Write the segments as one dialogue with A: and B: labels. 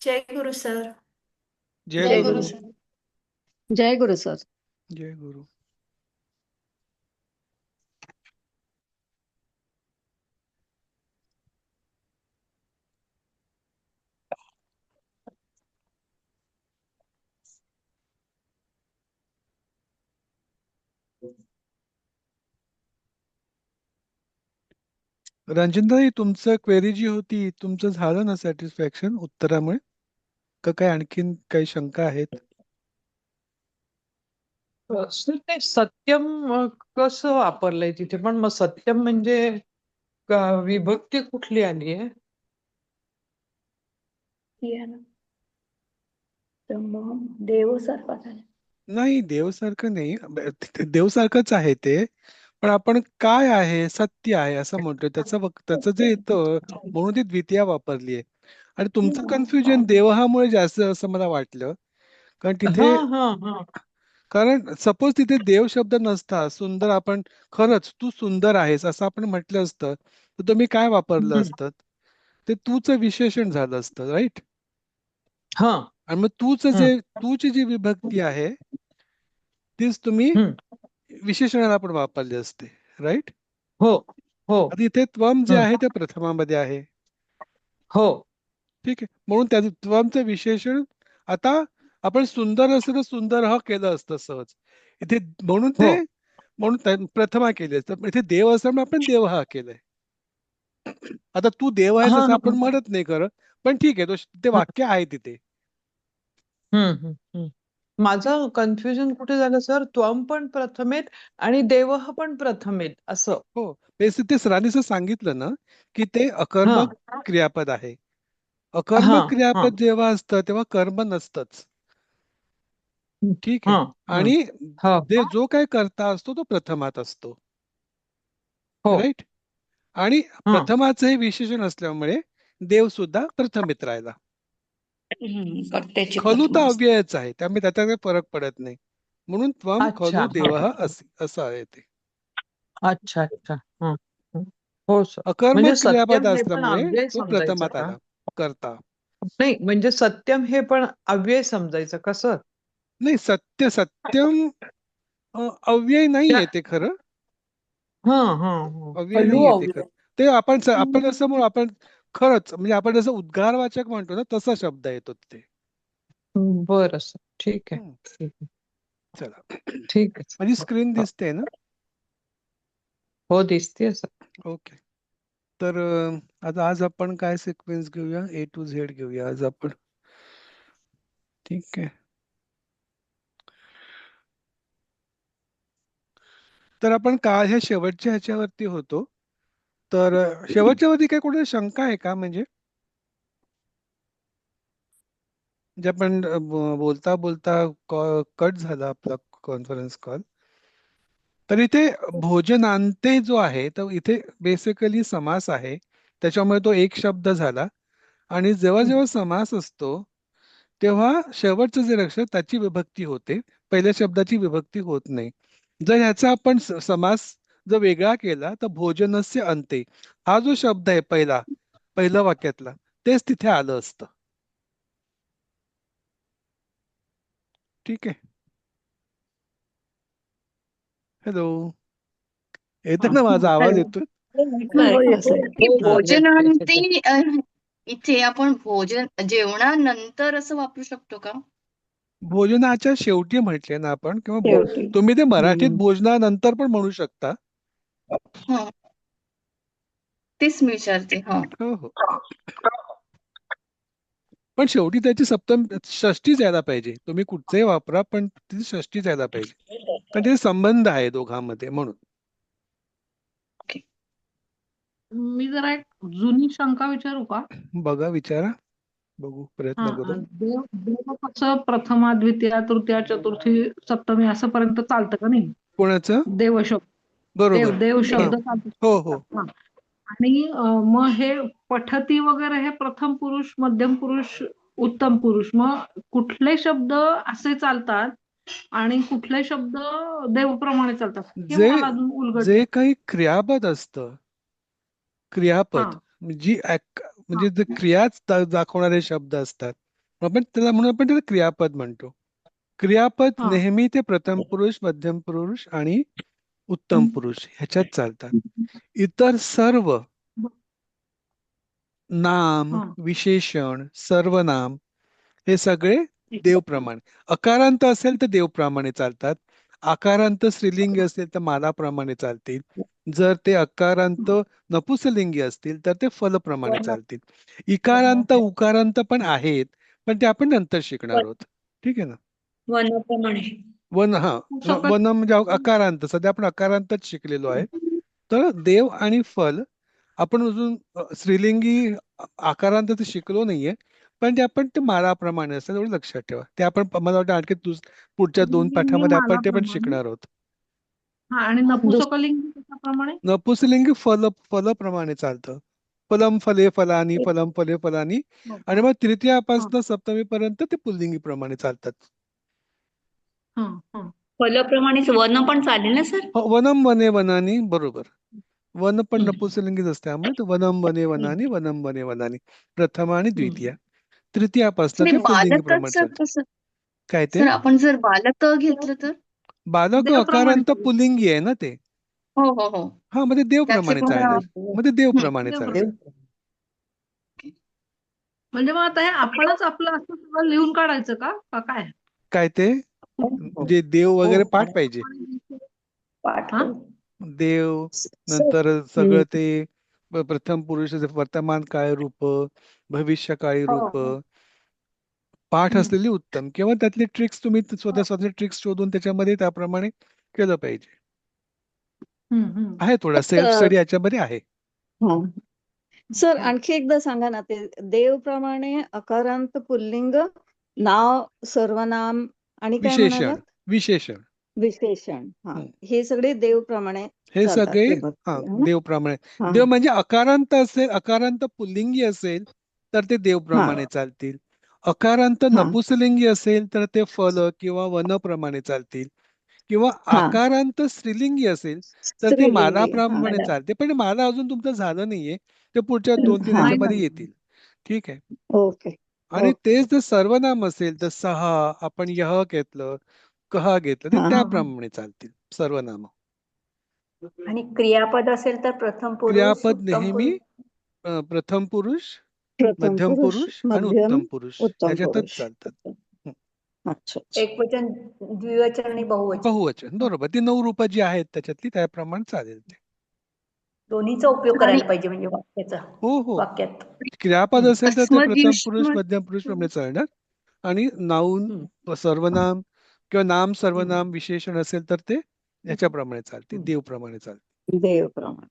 A: जय गुरु sir.
B: जय
A: जय
B: गुरु।
A: गुरु sir.
C: जय गुरु sir.
B: जय गुरु. रंजनदाई, तुमचं query जी होती तुमचं झालं ना सॅटिस्फॅक्शन उत्तरामुळे? का काय आणखीन काही शंका आहेत?
D: सर ते सत्यम कसं वापरलंय तिथे, पण मग सत्यम म्हणजे विभक्ती कुठली आली आहे?
A: ती आहे ना. तर मग देव सर्वात आहे.
B: नाही, देवसारखं नाही. देवसारखंच आहे ते, पण आपण काय आहे, सत्य आहे असं म्हणतोय. त्याचं जे येतं म्हणून ती द्वितीया वापरली आहे. आणि तुमचं कन्फ्युजन देवहामुळे जास्त असं मला वाटलं. कारण
D: हा
B: तिथे
D: हा हा
B: कारण सपोज तिथे देव शब्द नसता, सुंदर आपण खरंच तू सुंदर आहेस असं आपण म्हटलं असतं, तर तुम्ही काय वापरलं
D: हम्म,
B: असतं? ते तूच विशेषण झालं असतं, राईट?
D: हा
B: आणि मग
D: हम्म,
B: तूची जी विभक्ती आहे तीच तुम्ही
D: हम्म,
B: विशेषणाला पण वापरली असते, राईट?
D: हो हो
B: आता इथे त्वम जे
D: हम्म,
B: आहे ते प्रथमामध्ये आहे,
D: हो
B: ठीक आहे. म्हणून त्या त्वमचं विशेषण आता आपण सुंदर असतं तर सुंदर ह केलं असतं सहज इथे. म्हणून
D: हो
B: प्रथमा केली असतं. इथे देव असल्यामुळे आपण देव हा केलंय. आता तू देव आहेस
D: हा
B: असं
D: हा
B: आपण म्हणत नाही खरं, पण ठीक आहे, ते
D: हा
B: वाक्य आहे तिथे.
D: माझं कन्फ्युजन कुठे झालं सर? त्वम पण प्रथमेत आणि देवः पण प्रथमेत असं.
B: हो, ते सरांनी सांगितलं ना की ते
D: हा
B: अकर्मक क्रियापद आहे.
D: हा
B: अकर्मक
D: हा
B: क्रियापद जेव्हा असतं तेव्हा कर्म नसतंच, ठीक आहे.
D: हा
B: आणि
D: हा
B: जो काय करता असतो तो प्रथमात असतो,
D: हो
B: राईट? आणि
D: हा
B: प्रथमाचं हे विशेषण असल्यामुळे देव सुद्धा प्रथमित राहिला.
A: कर्त्याची
B: खलू तर
A: प्रथमा असते.
B: अव्ययच आहे, त्यामुळे त्याचा काही फरक पडत नाही. म्हणून त्वम
D: अच्छा
B: खलू
D: हा
B: देवः असं आहे ते.
D: अच्छा अच्छा हं. हो सर. म्हणजे
B: अकर्मक क्रियापद
D: सत्यम हे पण
B: असल्यामुळे
D: अव्यय
B: तो
D: समजायचं
B: प्रथमात
D: का?
B: आला, करता.
D: नाही म्हणजे सत्यम हे पण अव्यय समजायचं का सर?
B: नाही, सत्यम अव्यय नाही
D: त्या
B: येते खरं.
D: हा हा
B: अव्यय
D: खलु
B: नाही येते खरं.
D: अव्यय.
B: ते आपण असं म्हणू, आपण खरंच म्हणजे आपण जसं उद्गारवाचक म्हणतो ना तसा शब्द येतो ते.
D: बरं सर, ठीक आहे
B: हम्म,
D: ठीक आहे
B: चला.
D: ठीक आहे
B: माझी
D: सर.
B: स्क्रीन
D: हो
B: दिसते ना?
D: हो, दिसतेय सर.
B: ओके. तर आता आज आपण काय सिक्वेन्स घेऊया? A to Z घेऊया आज आपण, ठीक आहे. तर आपण काल ह्या शेवटच्या ह्याच्यावरती होतो. तर शेवटच्या वरती काय कोणाला शंका आहे का? म्हणजे आपण बोलता बोलता कट झाला आपला कॉन्फरन्स कॉल. तर इथे भोजनांते जो आहे तर इथे बेसिकली समास आहे, त्याच्यामुळे तो एक शब्द झाला. आणि जेव्हा जेव्हा समास असतो तेव्हा शेवटचं जे अक्षर त्याची विभक्ती होते, पहिल्या शब्दाची विभक्ती होत नाही. जर ह्याचा आपण समास जर वेगळा केला तर भोजनस्य अंते हा जो शब्द आहे पहिल्या वाक्यातला, तेच तिथे आलं असतं, ठीक आहे. हॅलो, येतो ना माझा आवाज?
A: हॅलो.
B: येतोय?
A: हो, येस आहे.
E: की
B: हा.
E: भोजनांती इथे आपण भोजन जेवणानंतर असं वापरू शकतो का?
B: भोजनाच्या शेवटी म्हटले ना आपण, किंवा
A: शेवटी.
B: तुम्ही ते मराठीत भोजनानंतर पण म्हणू शकता.
E: हं, तेच मी विचारते. हा.
B: हो हो, पण शेवटी त्याची सप्तम षष्टीच यायला पाहिजे. तुम्ही कुठचंही वापरा पण ती षष्टीच यायला पाहिजे, कारण ते संबंध आहे दोघांमध्ये म्हणून.
E: ओके.
C: मी जरा एक जुनी शंका विचारू का?
B: बघा, विचारा, बघू, प्रयत्न करू.
C: देव देव कसं प्रथमा द्वितीया तृतीया चतुर्थी सप्तमी असं पर्यंत चालतं का नाही?
B: कोणाचं?
C: देव शब्द,
B: बरोबर.
C: देव
B: हा.
C: शब्द चालतो.
B: हो हो.
C: हा. आणि मग हे पठती वगैरे हे प्रथम पुरुष, मध्यम पुरुष, उत्तम पुरुष, मग कुठले शब्द असे चालतात आणि कुठले शब्द देवप्रमाणे चालतात हे
B: जे
C: मला अजून उलगडलं.
B: जे काही क्रियापद असतं,
C: हा
B: क्रियापद म्हणजे
C: हा
B: म्हणजे जे क्रियाच दाखवणारे शब्द असतात, आपण त्याला क्रियापद म्हणतो. क्रियापद
C: हा.
B: नेहमी ते प्रथम पुरुष, मध्यम पुरुष आणि उत्तम पुरुष ह्याच्यात चालतात. इतर सर्व नाम,
C: हा.
B: विशेषण, सर्वनाम हे सगळे देवप्रमाणे. अकारांत असेल तर देवप्रमाणे चालतात. आकारांत स्त्रीलिंगी असेल तर मालाप्रमाणे चालतील. जर ते अकारांत नपुंसकलिंगी असतील तर ते फलप्रमाणे चालतील. इकारांत उकारांत पण आहेत, पण ते आपण नंतर शिकणार आहोत. ठीक आहे ना.
A: वनाप्रमाणे.
B: वन म्हणजे अकारांत. सध्या आपण अकारांतच शिकलेलो आहे. तर देव आणि फल आपण अजून स्त्रीलिंगी आकारांत तर शिकलो नाहीये, पण ते आपण ते मालाप्रमाणे असतात एवढं लक्षात ठेवा. ते आपण मला वाटतं आणखी पुढच्या 2 पाठामध्ये आपण ते पण
C: मालाप्रमाणे.
B: शिकणार आहोत.
C: हा, आणि नपुंसकलिंगी कशाप्रमाणे?
B: नपुंसकलिंगी फलप्रमाणे चालतं. फलम फले फलानी, फलम फले फलानी. आणि मग तृतीयापासून सप्तमी पर्यंत ते पुल्लिंगी प्रमाणे चालतात.
A: फलप्रमाणेच वन पण चालेल ना सर?
B: वनम वने वनानी, बरोबर. वन पण
C: हम्म.
B: नपुंसकलिंगीच असते. त्यामुळे वनम वने वनानी, वनम वने वनानी. प्रथम आणि द्वितीय. तृतीयापासून
E: नाही,
B: ते पुल्लिंगी प्रमाणे
E: बालकच
B: चालतं.
E: कसं
B: काय ते?
E: सर, आपण जर बालक घेतलं तर?
B: बालक
C: देवप्रमाणे
B: अकारांत पुल्लिंगी आहे ना ते.
E: हो हो हो.
B: हा, मध्ये
E: त्याचे
B: देवप्रमाणे
E: पण
B: चालणार. मध्ये देवप्रमाणे
C: देवप्रमाणे.
B: चालणार.
C: म्हणजे मग आता हे आपणच आपलं असं सगळं लिहून काढायचं का काय?
B: काय ते? म्हणजे देव वगैरे पाठ पाहिजे.
A: पाठ
C: हा?
A: करू.
B: देव, नंतर सगळं ते प्रथम पुरुष, वर्तमान काळ रूप, भविष्यकाळी रूप, पाठ असलेली उत्तम. किंवा त्यातले ट्रिक्स तुम्ही स्वतः ट्रिक्स शोधून त्याच्यामध्ये त्याप्रमाणे केलं पाहिजे. आहे थोडा सेल्फ स्टडी याच्यामध्ये आहे.
F: सर, आणखी एकदा सांगा ना, ते देवप्रमाणे अकारांत पुल्लिंग, नाव, सर्वनाम आणि काय
B: विशेषण.
F: म्हणालात?
B: विशेषण.
F: विशेषण. हे सगळे देवप्रमाणे
B: हे
F: चालतात,
B: सगळे
F: विभक्ती, है ना?
B: देवप्रमाणे.
F: हा.
B: देव म्हणजे अकारांत असेल, अकारांत पुल्लिंगी असेल तर ते देवप्रमाणे चालतील. अकारांत नपुंसकलिंगी असेल तर ते फल किंवा वनप्रमाणे चालतील. किंवा आकारांत स्त्रीलिंगी असेल तर ते
F: स्त्रीलिंगी.
B: मालाप्रमाणे चालते. पण माला अजून तुमचं झालं नाहीये, ते पुढच्या 2-3
F: हा.
B: याच्यामध्ये येतील. ठीक आहे.
F: ओके.
B: आणि तेच जर सर्वनाम असेल तर सहा, आपण यह घेतलं, कहा घेतलं, ते त्याप्रमाणे चालतील सर्वनाम.
A: आणि क्रियापद असेल तर प्रथम पुरुष,
B: क्रियापद
A: उत्तम
B: नेहमी
A: पुरुष.
B: प्रथम पुरुष,
F: प्रथम
B: मध्यम
F: पुरुष,
B: पुरुष आणि
F: मध्यम,
B: उत्तम पुरुष
F: उत्तम
B: ह्याच्यातच
F: पुरुष.
B: चालतात.
F: अच्छा.
A: एकवचन, द्विवचन आणि बहुवचन.
B: बहुवचन, बरोबर. ती 9 रूपं जी आहेत त्याच्यातली त्याप्रमाणे चालेल ते.
A: दोन्हीचा उपयोग करायला पाहिजे म्हणजे वाक्याचा.
B: हो.
A: वाक्यात.
B: क्रियापद असेल तर ते
E: अस्मद
B: प्रथम पुरुष,
E: युष्मद.
B: मध्यम पुरुष प्रमाणे चालणार. आणि नाऊन, सर्वनाम किंवा नाम, सर्वनाम, विशेषण असेल तर ते ह्याच्याप्रमाणे चालतील, देवप्रमाणे चालतील.
F: देवप्रमाणे.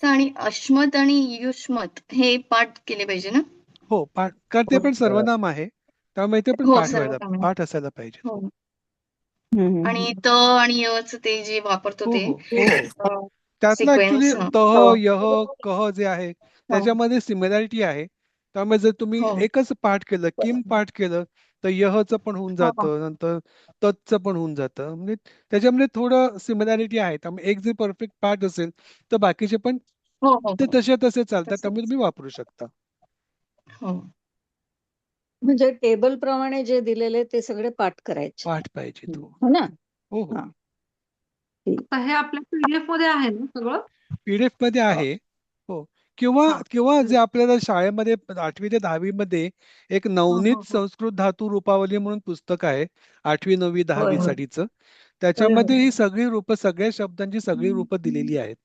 E: आणि अश्मत आणि युष्मत हे पाठ केले पाहिजे ना?
B: हो, पाठ. कारण ते पण सर्वनाम आहे, त्यामुळे ते पण
E: हो,
B: पाठ
E: सर्वनाम.
B: असायला पाहिजे.
E: हो. आणि त आणि यच ते जे वापरतो ते
B: हो. त्यातलं ऍक्च्युली
E: सिक्वेन्स.
B: तह, यह, कह जे आहे त्याच्यामध्ये सिमिलॅरिटी आहे. त्यामुळे जर तुम्ही एकच पाठ केलं, किम पाठ केलं तर यहचं पण होऊन जातं, नंतर तत्चं पण होऊन जातं. म्हणजे त्याच्यामध्ये थोडं सिमिलॅरिटी आहे. त्यामुळे एक जर परफेक्ट पाठ असेल तर बाकीचे पण ते तसे चालतात, त्यामुळे तुम्ही वापरू शकता.
F: म्हणजे टेबल प्रमाणे जे दिलेले ते सगळे पाठ करायचे.
B: पाठ पाहिजे तो.
F: हो ना?
B: हो.
C: हे आपल्या पीडीएफ मध्ये आहे ना सगळं?
B: पीडीएफ मध्ये आहे. हो. किंवा जे आपल्याला शाळेमध्ये 8वी ते 10वी मध्ये एक नवनीत संस्कृत धातू रूपावली म्हणून पुस्तक आहे, 8वी 9वी 10वी साठीचं. त्याच्यामध्ये ही सगळी रूपं, सगळ्या शब्दांची सगळी रूपं दिलेली आहेत.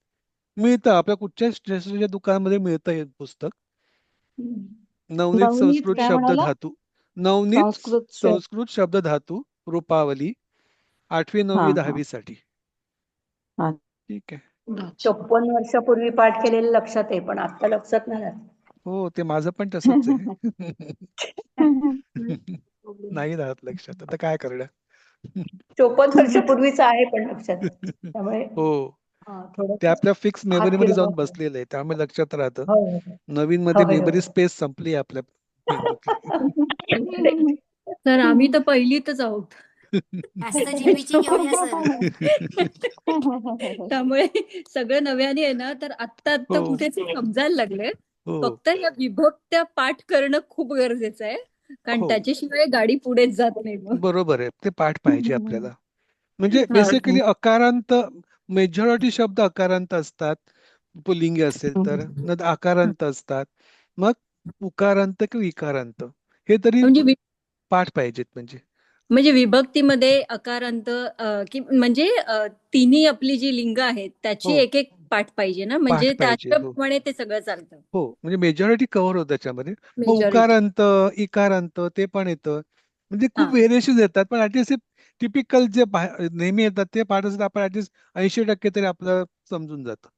B: मिळतं आपल्या कुठच्या स्टेशनरीच्या दुकानामध्ये मिळतं हे पुस्तक. नवनीत संस्कृत शब्द धातू, नवनीत संस्कृत शब्द धातू रूपावली 8वी 9वी 10वी साठी. ठीक आहे.
A: 54 वर्षापूर्वी पाठ केलेलं लक्षात आहे, पण आता लक्षात नाही राहत.
B: हो, ते माझं पण तसंच आहे. नाही राहत लक्षात, आता काय करणार.
A: 54 वर्षापूर्वीच आहे पण लक्षात. त्यामुळे
B: हो,
A: थोडं
B: ते आपल्या फिक्स मेमरीमध्ये जाऊन
A: बसलं.
B: बसलेलं आहे, त्यामुळे लक्षात राहतं.
A: हो.
B: नवीन मध्ये मेमरी स्पेस संपली आपल्या मेंदूतली.
G: तर आम्ही तर पहिलीतच आहोत. त्यामुळे सगळं नव्याने आहे ना, तर आत्ता कुठेतरी समजायला लागले. फक्त या विभक्त्या पाठ करणं खूप गरजेचं आहे. कारण
B: हो
G: त्याच्याशिवाय गाडी पुढेच जात नाही मग.
B: बरोबर आहे, ते पाठ पाहिजे आपल्याला. म्हणजे
G: हा.
B: बेसिकली अकारांत, मेजॉरिटी शब्द अकारांत असतात पुल्लिंगी असेल तर, न आकारांत असतात, मग उकारांत किंवा इकारांत हे तरी
G: म्हणजे
B: पाठ पाहिजेत. म्हणजे
G: विभक्तीमध्ये अकारांत की म्हणजे तिन्ही आपली जी लिंग आहेत त्याची
B: हो
G: एक एक पाठ पाहिजे ना,
B: पाठ
G: म्हणजे
B: पाहिजे. हो
G: त्याच्याप्रमाणे ते सगळं चालतं.
B: हो म्हणजे मेजॉरिटी कव्हर होत त्याच्यामध्ये. मग
G: मेजॉरिटी.
B: उकारांत, इकारांत ते पण येतं. म्हणजे
G: हा.
B: खूप व्हेरिएशन येतात, पण ऍटलिस्ट टिपिकल जे नेहमी येतात ते पाठ असतात आपण ऍटलिस्ट 80% तरी आपलं समजून जातं.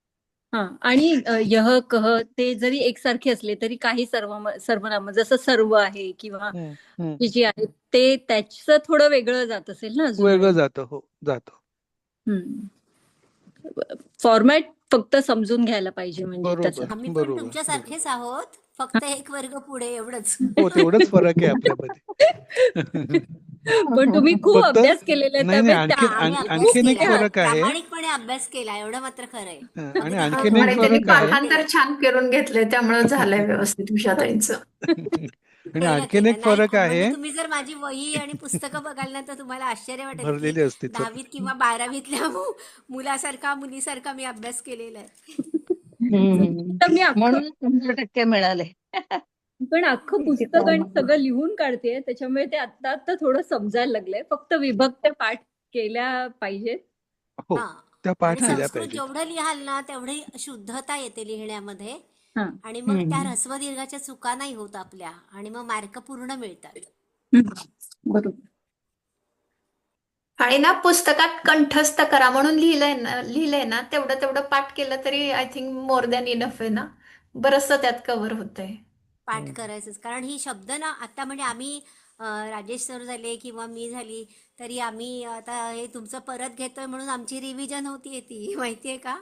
G: हा. आणि यह कह ते जरी एकसारखे असले तरी काही सर्वनाम जसं सर्व आहे किंवा
B: हम्म, हम्म.
G: जी आहे ते त्याचं थोडं वेगळं जात असेल ना
B: वेगळं
G: अजूनही.
B: जातं. हो जातं.
G: फॉर्मॅट फक्त समजून घ्यायला पाहिजे म्हणजे त्याचा.
B: बरोबर
H: आम्ही पण
B: बरोबर बरोबर.
H: तुमच्यासारखेच आहोत, फक्त एक वर्ग पुढे एवढंच.
B: हो तेवढंच फरक आहे आपल्यामध्ये.
G: पण तुम्ही खूप
B: फक्त
G: अभ्यास केलेला आहे
B: नाही नाही
G: त्यामुळे
H: आम्ही अभ्यास
B: आणखीन एक
H: केलाय,
B: फरक आहे.
H: प्रामाणिकपणे अभ्यास केला, एवढं मात्र खरं आहे.
B: आणि
H: अगदी
B: आणखीन एक
I: आणि त्यांनी
B: फरक आहे.
I: पाठांतर छान करून घेतलंय त्यामुळे झालंय व्यवस्थित उषाताईंचं.
B: आणि
H: केलं
B: आणखीन एक
H: नाही
B: फरक आहे.
H: म्हणजे तुम्ही जर माझी वही आणि पुस्तकं बघाल ना तर तुम्हाला आश्चर्य वाटेल की
B: भरलेली असते
H: 10वीत किंवा 12वीतल्या मुलासारखा मुलीसारखा मी अभ्यास केलेला आहे.
G: तर मी
F: म्हणून 100% मिळाले.
G: पण अख्खं पुस्तक आणि सगळं लिहून काढते त्याच्यामुळे ते आता आता थोडं समजायला लागलंय. फक्त विभक्त पाठ केल्या पाहिजेत.
B: हो
H: हा.
B: त्या पाठ
H: आणि
B: केल्या
H: संस्कृत
B: पाहिजेत.
H: जेवढं लिहाल ना तेवढी शुद्धता येते लिहिण्यामध्ये.
G: हा.
H: आणि मग त्या ह्रस्व दीर्घाच्या चुका नाही होत आपल्या, आणि मग मार्क पूर्ण मिळतात.
G: बरोबर.
I: आणि ना पुस्तकात कंठस्थ करा म्हणून लिहिलंय ना तेवढं पाठ केलं तरी I think more than enough आहे ना. बरचसं त्यात कव्हर होतंय.
H: पाठ करायचंच, कारण ही शब्द ना आता म्हणजे आम्ही राजेश सर झाले किंवा मी झाली तरी आम्ही आता हे तुमचं परत घेतोय म्हणून आमची रिव्हिजन होतीये ती, माहितीये का?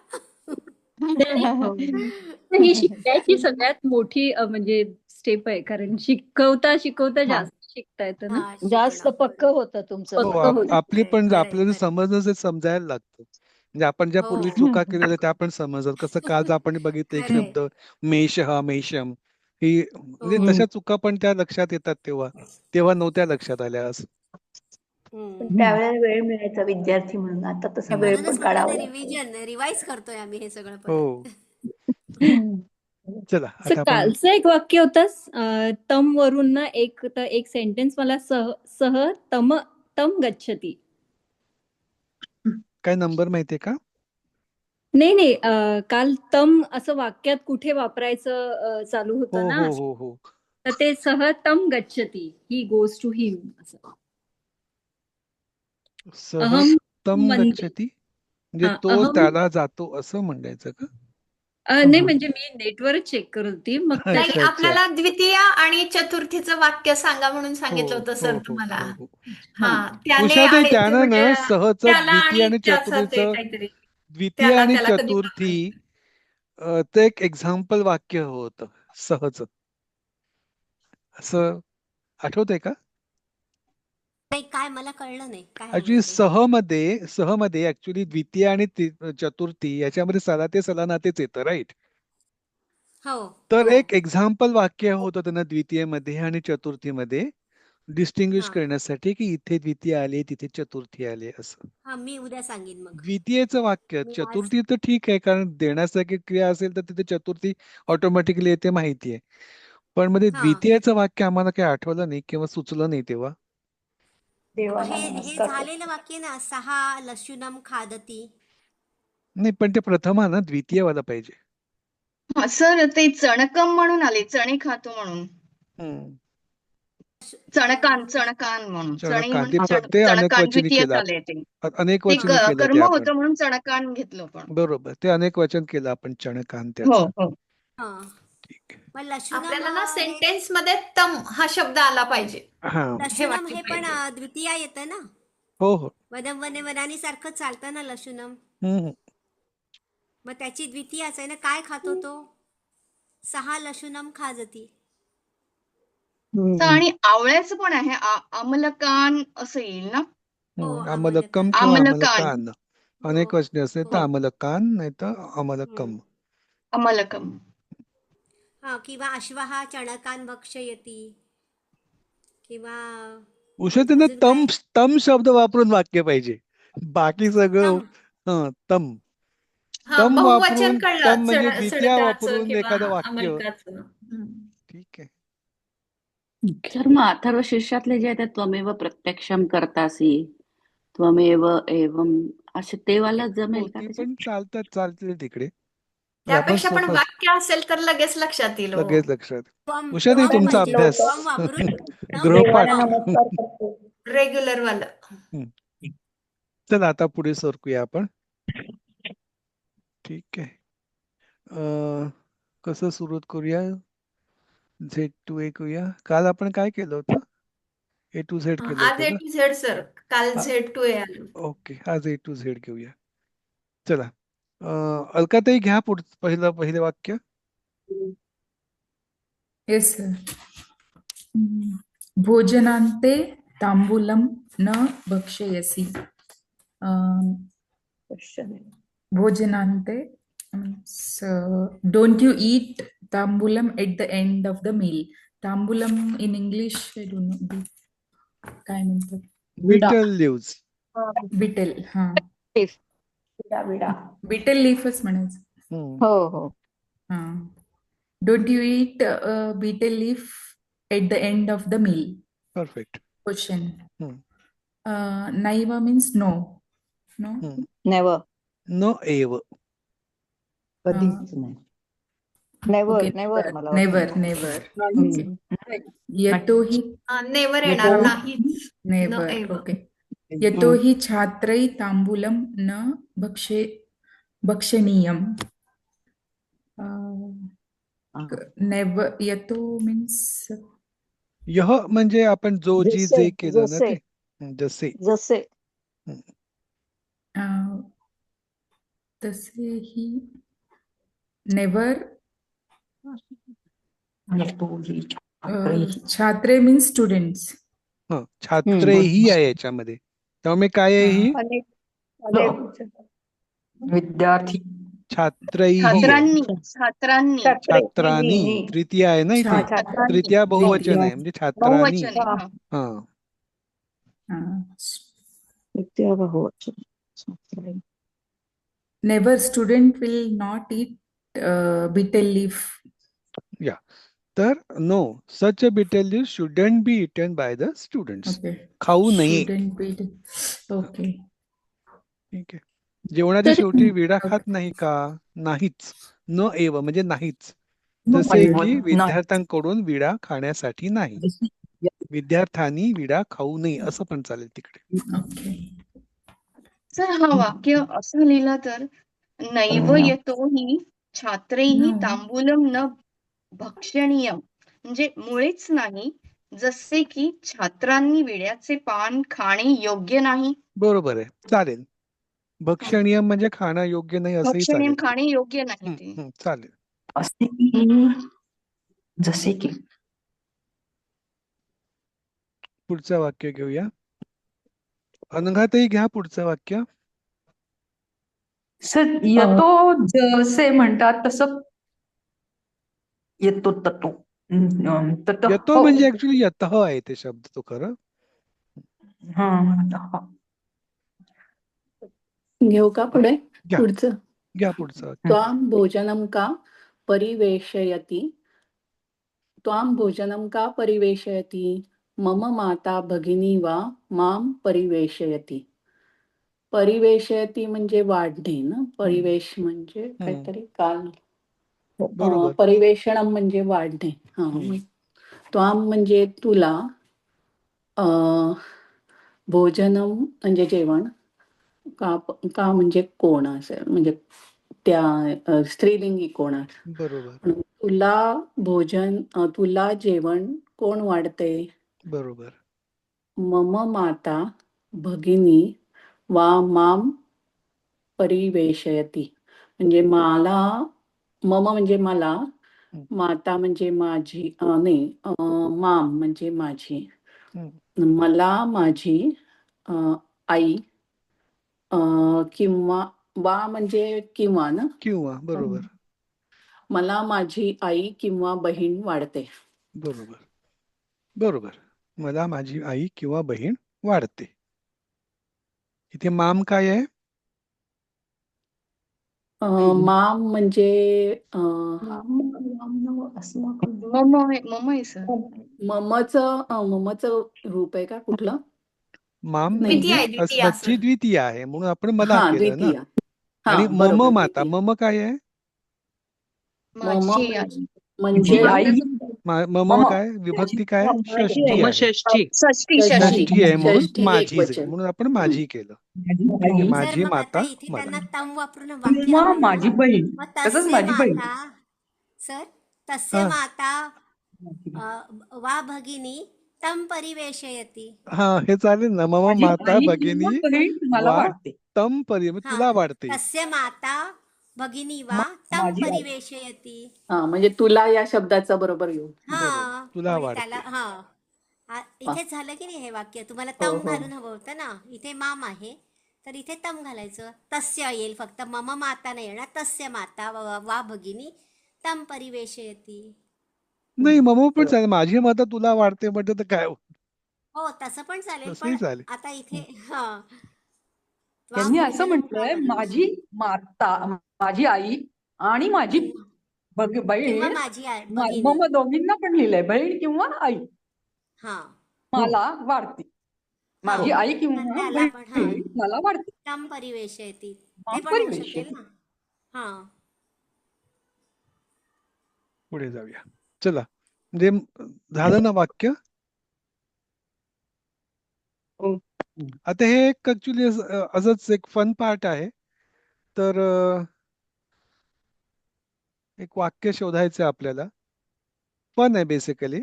G: ही शिकायची सगळ्यात मोठी म्हणजे स्टेप आहे, कारण शिकवता शिकवता जास्त शिकता येतं ना.
H: हा,
F: जास्त
H: शिकणं.
F: पक्क होतं तुमचं.
B: हो
G: पक्क होतं.
B: आपली पण
H: खरंय,
B: आपल्याला
H: खरंय.
B: समजणं जे समजायला लागतं. म्हणजे आपण ज्या
H: हो.
B: पूर्वी चुका केलेल्या त्या आपण समजत. कसं काल आपण बघितलं एक
H: खरंय.
B: शब्द मेष हा मेषम, ही म्हणजे
H: हो.
B: तशा चुका पण त्या लक्षात येतात तेव्हा नव्हत्या लक्षात आल्या असं.
H: हम्म.
A: त्यावेळेला वेळ मिळायचा विद्यार्थी म्हणून, आता तसा वेळ पण
H: म्हणूनच म्हटलं
A: काढावा
H: ना
A: लागतो.
H: रिवाइज करतोय आम्ही हे सगळं
B: हो
H: परत.
B: चला
G: सर
B: आता आपण
G: कालचं एक वाक्य होतं तम वरून ना एक सेंटेन्स मला सह तम गच्छती.
B: काय नंबर माहितीये का?
G: नाही काल तम असं वाक्यात कुठे वापरायचं चालू
B: हो
G: होतं ना,
B: हो हो हो
G: तर ते सह तम गच्छती, ही गोज टू हिम असं. अहम
B: सहस्तम
G: मंदी.
B: गच्छती म्हणजे
G: हा,
B: तो
G: अहम
B: त्याला जातो असं म्हणायचं का?
G: नाही म्हणजे मी नेटवर चेक करत होती मग
I: नाही
B: अच्छा
I: आपल्याला द्वितीय आणि चतुर्थीचं वाक्य सांगा म्हणून
B: हो
I: सांगितलं होतं
B: हो
I: सर
B: हो
I: तुम्हाला.
B: हो हो
I: हा त्याने
B: उषाताई
I: आणि ते
B: त्यानं ना
I: म्हणजे
B: सहच
I: त्याला
B: द्वितीय
I: आणि
B: आणि
I: त्याचं ते
B: चतुर्थीचं
I: काहीतरी
B: द्वितीय आणि
I: त्याला कधी
B: चतुर्थी ते एक एक्झाम्पल वाक्य होतं सहज असं, आठवतंय का?
H: नाही, काय मला कळलं नाही काय हवंय
B: ऍक्च्युली
H: ते.
B: सहमध्ये ऍक्च्युली द्वितीय आणि चतुर्थी याच्यामध्ये सला ते सलानातेच येतं, राईट?
H: हो
B: तर
H: हो.
B: एक एक्झाम्पल वाक्य होतं त्यांना द्वितीयमध्ये आणि चतुर्थीमध्ये डिस्टिंग्विश
H: हा
B: करण्यासाठी की इथे द्वितीय आले तिथे चतुर्थी आले असं.
H: हा मी उद्या सांगेन मग.
B: द्वितीयचं वाक्य
H: मी आज
B: चतुर्थी तर ठीक आहे, कारण देण्यासारखी क्रिया असेल तर तिथे चतुर्थी ऑटोमॅटिकली येते माहिती आहे. पण मध्ये
H: हा
B: द्वितीयचं वाक्य आम्हाला काही आठवलं नाही किंवा सुचलं नाही तेव्हा.
A: देवाला
H: हे
A: नमस्कार
H: झालेलं
A: करतो.
H: वाक्य ना, सहा लशुनम खादती.
B: नाही पण ते प्रथमा ना द्वितीयवाला पाहिजे.
E: सर ते चणकम म्हणून आले, चणे खातो म्हणून.
B: हम्म.
E: चणकान म्हणून. चणे
B: चणकान
E: म्हणून
B: ते अनेक
E: चणकान
B: वचनी
E: द्वितीयच
B: केलं
E: आले ते.
B: अनेक
E: ते
B: वचनी केलं ते
E: कर्म
B: आपण.
E: होतं म्हणून चणकान घेतलं पण.
B: बरोबर, ते अनेक वचन केलं आपण चणकान
E: हो
B: त्याचं.
E: हो.
H: हा
B: ठीक आहे.
H: मग लशुनम
I: आपल्याला ना
H: हे
I: सेंटेन्स मध्ये तम हा शब्द आला पाहिजे.
B: हा
I: हे
H: लशुनम
I: वाक्य
H: हे पण
I: पाहिजे.
H: द्वितीया येतं ना.
B: हो हो
H: वदम वने वदानी सारखं चालतं ना लशुनम.
B: हम्म.
H: मग त्याची द्वितीयाच आहे ना. काय खातो तो? सहा लशुनम खाजती.
E: आणि आवळ्याचं पण आहे, अमलकान असं येईल ना.
H: हो
B: अमलकम
H: अमलकान.
B: किंवा
E: अमलकान.
B: अमलकान
H: हो
B: अनेक वचने असते तर
E: हो.
B: अमलकान नाही तर अमलकम.
E: अमलकम.
H: हा किंवा अश्वहा चणकान भक्षयती. किंवा
B: उषा त्यांना
H: अजून काय?
B: तम शब्द वापरून वाक्य पाहिजे. बाकी सगळं
H: तम.
B: तम
I: हा
B: तम
I: बहुवचन
B: वापरून
I: कळलं
B: तम म्हणजे द्वितीया
I: चढत्याचं
B: वापरून
I: किंवा
B: एखादं वाक्य.
I: अमेरिकाचं.
B: ठीक आहे.
A: सर मग अथर्व शीर्षातले जे आहे ते त्वमेव प्रत्यक्षम करतासी, त्वमेव एवम, असे ते वाला जमेल का
B: ती
A: त्याच्यात?
B: पण चालते तिकडे. आपण
I: त्यापेक्षा पण
B: सोपं
I: वाक्य असेल तर लगेच लक्षात येईल. हो.
B: लगेच लक्षात.
H: त्वम
B: उषा ताई
H: त्वम
B: तुमचा
H: म्हणजे
B: अभ्यास
H: त्वम वापरून तम
B: गृहपाठ.
H: त्वम.
A: नमस्कार करतो.
I: रेग्युलर वालं.
B: चला आता पुढे सरकूया आपण. ठीक आहे. कसं सुरुवात करूया? Z2A करूया. काल आपण काय केलं होतं? A to Z केलं
I: आज
B: होतं
I: A
B: ना?
I: to Z sir. काल
B: हा.
I: Z2A आलं.
B: ओके, आज A to Z घेऊया. चला, अलकाताई घ्या पहिलं वाक्य.
J: Yes sir. भोजनान्ते तांबूलं न भक्षयसि. भोजनान्ते don't you eat tambulam at the end of the meal. Tambulam in English I don't know. काय म्हणतात?
B: Betel leaves.
J: बिटेल. हा,
A: विडा.
J: बिटेल लीफच म्हणायचं.
F: हो हो.
J: हा, don't you eat betel leaf at the end of the meal.
B: Perfect.
J: Question.
B: Hmm.
J: Naiva means no. No.
F: Never.
B: No एव.
A: कधीच नाही.
F: नेव्हर नेव्हर मला वाटतं.
J: Never never. यतोहि
I: नेवर येणार नाहीच.
J: नेव्हर.
I: एव.
J: ओके. यतोहि छात्रै तांबूलं न भक्षणीयम्. नेव्हर. यतो मीन्स
B: यह म्हणजे आपण जो जी
F: जसे
B: जे केलं ना
F: जसे
B: ते. जसे.
F: जसे
J: तसेही नेव्हर. छात्रे मीन्स स्टुडंट्स.
B: छात्रेही आहे याच्यामध्ये. त्यामुळे काय आहे ही?
A: विद्यार्थी.
B: छात्रैही आहे.
E: छात्रांनी
B: छात्रांनी तृतीया आहे ना इथे. तृतीया बहुवचन आहे म्हणजे छात्रांनी.
E: बहुवचन आहे. हा.
F: विद्या बहुवचन.
J: Never. Student will not eat betel leaf.
B: या, तर no, such a betel leaf shouldn't be eaten by the students.
J: Okay.
B: खाऊ नये.
J: Student B. ओके.
B: ठीक आहे. जेवणाच्या शेवटी विडा खात नाही का? नाहीच. न एव म्हणजे नाहीच. जसे की विद्यार्थ्यांकडून विडा खाण्यासाठी नाही. विद्यार्थ्यांनी विडा खाऊ नये असं पण चालेल तिकडे.
J: ओके.
E: सर हा वाक्य असं लिहिलं तर नैव यतोहि छात्रैहि
J: No.
E: तांबूलम न भक्षणीयम, म्हणजे मुळेच नाही, जसे की छात्रांनी विड्याचे पान खाणे योग्य नाही.
B: बरोबर आहे, चालेल. भक्षणीय म्हणजे खाणं योग्य नाही असंही
E: भक्षणीयम
B: चालेल.
E: खाणे योग्य नाही ते.
B: चालेल.
A: असे की जसे की.
B: पुढचं वाक्य घेऊया. अनघाताई घ्या पुढचं वाक्य.
A: सर येतो जसे म्हणतात तसं येतो ततो.
B: येतो म्हणजे ऍक्च्युली यतः आहे ते शब्द तो खरं.
K: घेऊ का पुढे?
B: घ्या.
K: पुढचं.
B: घ्या पुढचं वाक्य.
K: त्वां भोजनं का परिवेशयति. त्वां भोजनं का परिवेशयति. मम माता भगिनी वा मां परिवेशयति. परिवेशयति म्हणजे वाढणे ना. परिवेश म्हणजे काहीतरी काल.
B: बरोबर.
K: परिवेशणम म्हणजे वाढणे. त्वां म्हणजे तुला. भोजनम म्हणजे जेवण. का म्हणजे कोण असेल, म्हणजे त्या स्त्रीलिंगी कोण.
B: बरोबर.
K: तुला जेवण कोण वाढते.
B: बरोबर.
K: मम माता भगिनी वा माम परिवेशयती, म्हणजे मला. मम म्हणजे मला, माता म्हणजे माझी, नाही, माम म्हणजे माझी. मला माझी आई, किंवा वा म्हणजे किंवा ना.
B: किंवा. बरोबर.
K: मला माझी आई किंवा बहीण वाढते.
B: बरोबर. बरोबर. मला माझी आई किंवा बहीण वाढते. इथे माम काय आहे?
K: माम म्हणजे
E: मम आहे सर.
K: ममचं रूप आहे का कुठलं?
B: माम
K: नाही.
I: द्वितीय
B: म्हणजे
I: आहे, द्वितीय
B: अस्मतची
I: सर.
B: द्वितीय आहे म्हणून आपण मला
K: हा
B: केलं ना.
K: द्वितीय.
B: आणि
K: हा
B: मम
K: बरोबर
B: माता,
K: द्वितीय.
B: मम काय आहे?
E: माझी आई.
K: म्हणजे
B: मम काय विभक्ती काय? षष्ठी
D: मम
B: आहे.
D: षष्ठी.
E: षष्ठी
B: षष्ठी आहे म्हणून
K: षष्ठी
B: माझी
K: एकवचन.
B: झाली म्हणून आपण माझी केलं. ठीक आहे,
H: सर
B: माझी
H: मग आता
B: माता
H: इथे
B: मला.
H: त्यांना तम वापरून वाक्य
L: किंवा
H: हवंय
L: माझी
H: ना.
L: बहीण
H: मग
L: तसंच
H: तस्य
L: माझी बहीण
H: माता सर तस्य
B: हा
H: माता वा भगिनी तम परिवेशयती.
B: हा हे चालेल ना. मम
L: माझी
B: माता
L: आई किंवा
B: भगिनी
L: बहीण मला
B: वा
L: वाढते.
B: तम परि
H: हा
B: तुला वाढते.
H: तस्य माता भगिनी वा तम
L: माझी आई
H: परिवेशयती.
K: हा म्हणजे तुला या शब्दाचा बरोबर येऊ.
H: हा
B: बरोबर तुला
H: म्हणजे त्याला
B: वाढते.
H: इथेच झालं की नाही हे वाक्य. तुम्हाला
K: हो
H: तम
K: हो
H: घालून हवं होतं ना. इथे माम आहे तर इथे तम घालायचं. तस्य येईल फक्त मम माता नाही येणार. तस्य माता वा भगिनी तम परिवेशयती.
B: नाही मम पण चालेल. माझी माता तुला वाढते म्हणजे तर काय
H: हो तसं पण चालेल
B: तसंही
H: पण
B: चालेल.
H: आता इथे हा वा
L: त्यांनी असं
H: भगिनी
L: म्हटलंय माझी माता माझी आई आणि माझी
H: किंवा
L: बहीण
H: माझी भगिनी.
L: मग दोघींना पण लिहिलंय बहीण किंवा आई
H: हा
L: मला वाढते. माझी
H: हा
L: आई
H: तर
L: किंवा
H: त्याला पण हा
L: बहीण मला वाढते.
H: तम परिवेशयती ते
L: माम
H: पण होऊ
L: परिवेश
H: शकेल ना. हा
B: पुढे जाऊया. चला म्हणजे झालं ना वाक्य. आता हे एक ऍक्च्युली असंच एक फन पार्ट आहे. तर एक वाक्य शोधायचं आपल्याला. फन आहे बेसिकली.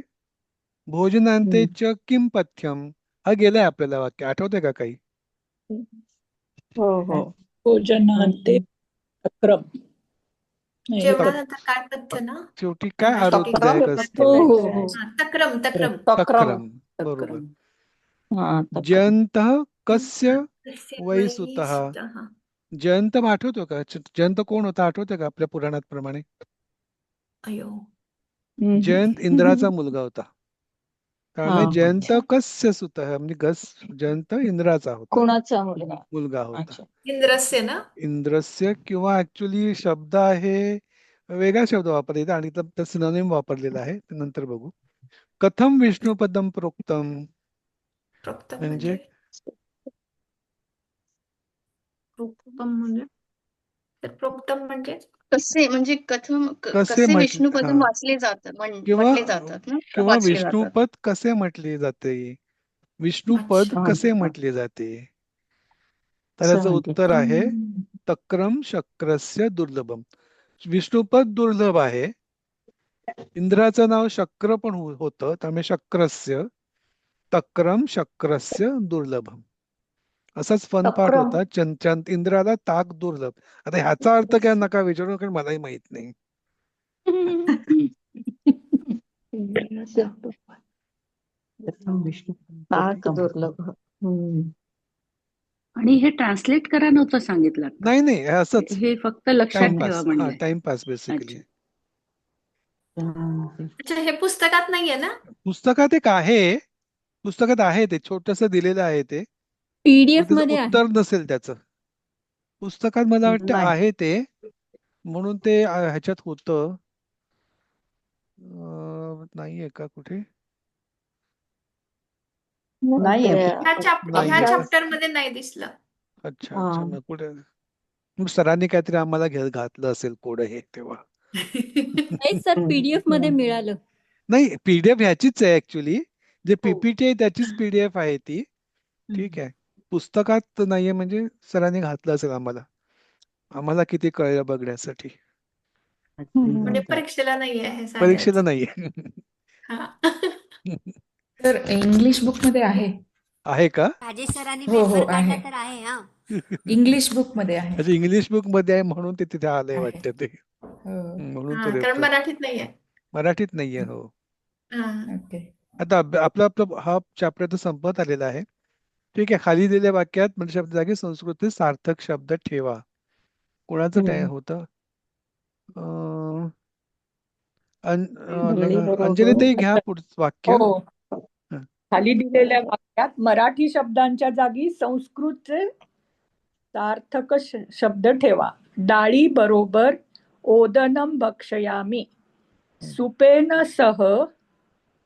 B: भोजनांते च किम पथ्यम हा गेलाय आपल्याला वाक्य. आठवतंय का काही?
F: हो हो
K: भोजनांते
I: जेवणानंतर
B: तक-
I: काय पथ्य ना.
B: शेवटी काय
I: मगाशी ते
B: आरोग्यदायक
K: हो
B: असतं?
K: हो हो
I: तक्रम तक्रम.
B: तक्रम. बरोबर.
K: हा
B: जयंतः कस्य
I: तस्य
B: वैसुतः.
I: वैसुतः.
B: जयंत आठवतो का? जयंत कोण होता आठवतंय का आपल्या पुराणात प्रमाणे?
I: अयो
B: जयंत इंद्राचा मुलगा होता. त्यामुळे
K: हा
B: जयंत कस्य सुतः म्हणजे जयंत इंद्राचा होता.
F: कोणाचा मुलगा?
B: मुलगा होता.
K: अच्छा.
I: इंद्रस्य ना.
B: इंद्रस्य किंवा ऍक्च्युली शब्द आहे वेगळा शब्द वापरला इथे आणि त्या सिनोनिम वापरलेला आहे ते नंतर बघू. कथम विष्णुपदम प्रोक्तम
I: प्रोक्तम
B: म्हणजे
I: प्रोक्तम म्हणजे
E: कसे म्हणजे
B: कसे
E: कसे
B: म्हटले
E: विष्णुपदम वाचले जातात
B: किंवा
E: म्हटले जातात ना.
B: किंवा
E: वाचले जातात.
B: विष्णुपद कसे म्हटले जाते? विष्णुपद
I: अच्छा.
B: कसे म्हटले जाते? तर याचं उत्तर आहे तक्रम शक्रस्य दुर्लभम. विष्णुपद दुर्लभ आहे. इंद्राचं नाव शक्र पण होतं त्यामुळे शक्रस्य तक्रम शक्रस्य दुर्लभम. असाच फन पार्ट होता. इंद्राला ताक दुर्लभ. आता ह्याचा अर्थ काय नका विचारू कारण मलाही माहित नाही.
F: ताक दुर्लभ.
A: आणि हे ट्रान्सलेट करा नव्हतं सांगितलं का?
B: नाही नाही हे असंच
A: हे फक्त लक्षात ठेवा
B: टाइमपास. हा
A: म्हणजे.
B: Timepass basically.
I: अच्छा हे पुस्तकात नाहीये ना.
B: पुस्तकात एक आहे. पुस्तकात आहे ते छोटस दिलेलं आहे ते.
G: PDF
B: त्याचं
G: मध्ये आहे.
B: उत्तर नसेल त्याचं. पुस्तकात मला वाटतं
F: नाही.
B: आहे ते म्हणून ते ह्याच्यात होतं. नाहीये का कुठे?
F: नाहीये.
B: नाही
I: ह्या
B: आहे.
I: चॅप्टर मध्ये नाही दिसलं.
B: अच्छा अच्छा मग कुठे मग सरांनी काहीतरी आम्हाला घातलं असेल कोड हे तेव्हा.
G: नाही सर PDF मध्ये मिळालं.
B: नाही पीडीएफ ह्याचीच आहे ऍक्च्युली. जे पीपीटी आहे त्याचीच पीडीएफ आहे ती. ठीक आहे. पुस्तकात नाहीये म्हणजे सरांनी घातलं असेल आम्हाला. आम्हाला किती कळलं बघण्यासाठी.
I: म्हणजे परीक्षेला नाहीये हे
B: परीक्षेला
I: सांगायचं.
B: नाहीये.
I: हा.
J: तर इंग्लिश बुक मध्ये आहे.
B: आहे का?
H: राजेश सरांनी
J: हो, हो,
H: पेपर काढला
J: आहे.
H: तर आहे. हा
J: इंग्लिश बुक मध्ये आहे.
B: अच्छा इंग्लिश बुक मध्ये आहे म्हणून ते तिथे आलंय
J: आहे.
B: वाटतं ते.
J: हो.
B: म्हणून
I: हा
B: तो
I: कारण
B: रेफर.
I: मराठीत नाहीये.
B: मराठीत नाहीये. हो.
I: हा.
J: ओके.
B: आता आपला हा चॅप्टर तर संपत आलेला आहे. ठीक आहे. खाली दिलेल्या वाक्यात म्हणजे शब्द जागी संस्कृतीत सार्थक शब्द ठेवा. कोणाचं टाइम होतं? अंजली ताई घ्या पुढचं वाक्य.
K: हो
L: खाली दिलेल्या वाक्यात मराठी शब्दांच्या जागी संस्कृतचे सार्थक शब्द ठेवा. डाळी बरोबर ओदनम भक्षयामी, सुपेन सह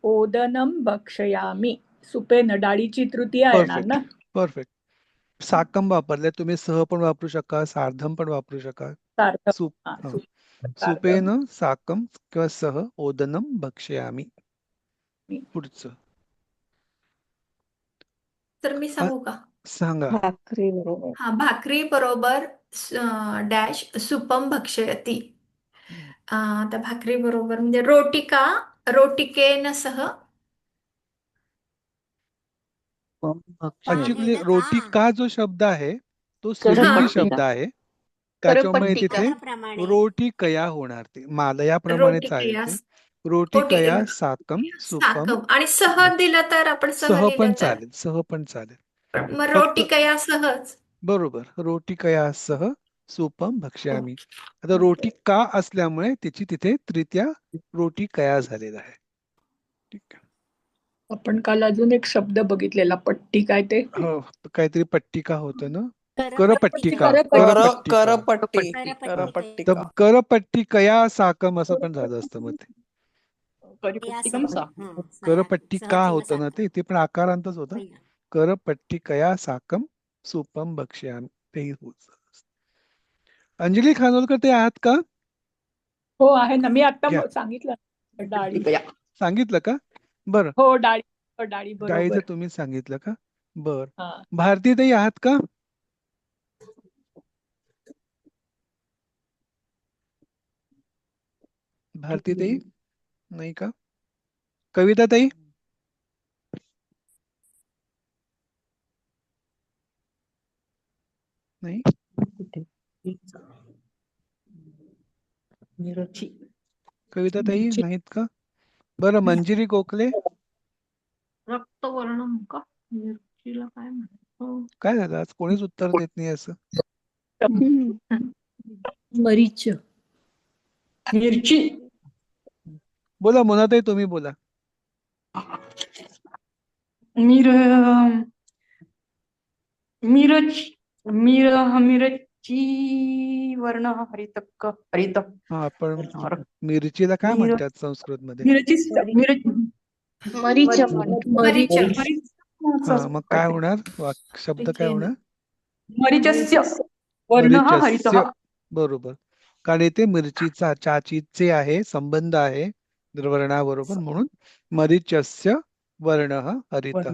L: ओदनम भक्षयामी. सुपेन डाळीची तृतीय येणार ना.
B: परफेक्ट. साकम वापरले तुम्ही, सह पण वापरू शका, सार्धम पण वापरू शका.
L: सार्थक.
B: सुपेन साकम किंवा सह ओदनम भक्षयामी. पुढचं
I: तर मी सांगू का?
B: सांगा.
F: भाकरी बरोबर.
I: हा, भाकरी बरोबर डॅश सुपम भक्षयती. आता भाकरी बरोबर म्हणजे रोटिका रोटिकेन सह.
B: ऍक्च्युली रोटी का जो शब्द आहे तो
E: करपट्टिका.
B: स्त्रीलिंगी शब्द आहे, त्याच्यामुळे
E: करपट्टिका.
B: तिथे
H: त्याप्रमाणे
B: रोटी कया होणार. ते मालयाप्रमाणे
I: रोटिकया
B: चालते. रोटी कया
I: रोटिका
B: साकम सुपम.
I: साकम आणि सह दिलं तर आपण सह
B: सह
I: लिहिलं
B: पण
I: तर
B: चालेल, सह पण चालेल.
I: मग
B: फक्त
I: रोटिकया सहज.
B: बरोबर, रोटी कया सह सुपम भक्ष्यामी. आता रोटी का असल्यामुळे त्याची तिथे तृतीया रोटी कया झालेला आहे. ठीक आहे.
K: आपण काल अजून एक शब्द बघितलेला, पट्टी, काय ते?
B: हो, काहीतरी पट्टिका होतं ना.
H: करपट्टिका.
B: तर करपट्टिकया साकम असं पण झालं असतं मग ते. करपट्टिका होतं ना ते पण आकारांतच होतं. करपट्टिकया साकम सुपम भक्ष्यामी तेही होत. अंजली खानोलकर ते आहात का?
K: हो आहे ना, मी आता
B: घ्या.
K: सांगितलं डाळी.
B: सांगितलं का? बरं.
K: हो, डाळी
B: डाळीचं
K: बरोबर.
B: तुम्ही सांगितलं का? बर.
K: हा.
B: भारती ताई आहात का? भारती ताई नाही का? कविता ताई? नाही. कविता ताई नाहीत का? बरं. मंजिरी गोखले?
C: रक्तवर्णम का? मिरचीला काय म्हणतात?
B: काय झालं आज कोणीच उत्तर देत नाही असं?
G: मरीच.
L: मिरची.
B: बोला मोनाताई, तुम्ही बोला.
L: मिरची वर्ण हरित.
B: हा, आपण मिरचीला काय म्हणतात संस्कृत मध्ये?
E: मरीच.
B: हा, मग काय होणार? शब्द काय होणार?
L: मरीचस्य वर्ण हरित.
B: बरोबर. कारण इथे मिरचीचा चाचीचे आहे, संबंध आहे वर्णाबरोबर, म्हणून मरीचस्य वर्ण हरित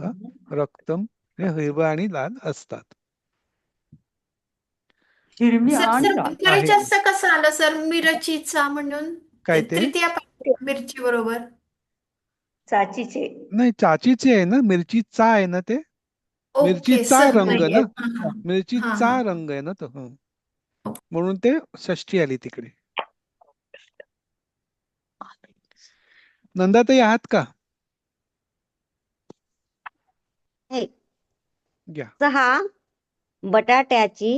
B: रक्तम. हे हिरवा आणि लाल असतात.
L: हिरवी
I: सर
L: आणि
I: सर
L: लाल.
I: मरीचस्य कसं आलं सर? मिरचीचा म्हणून
B: काय ते?
I: तृतीया मिरची बरोबर.
F: चाचीचे.
B: नाही, चाचीचे आहे ना, मिरचीचा आहे ना ते.
I: ओके,
B: मिरचीचा
I: सर
B: रंग
I: नाहीये.
B: ना, मिरचीचा रंग आहे ना तो. म्हणून ते षष्ठी आली तिकडे. नंदाताई आहात का? घ्या.
M: सहा बटाट्याची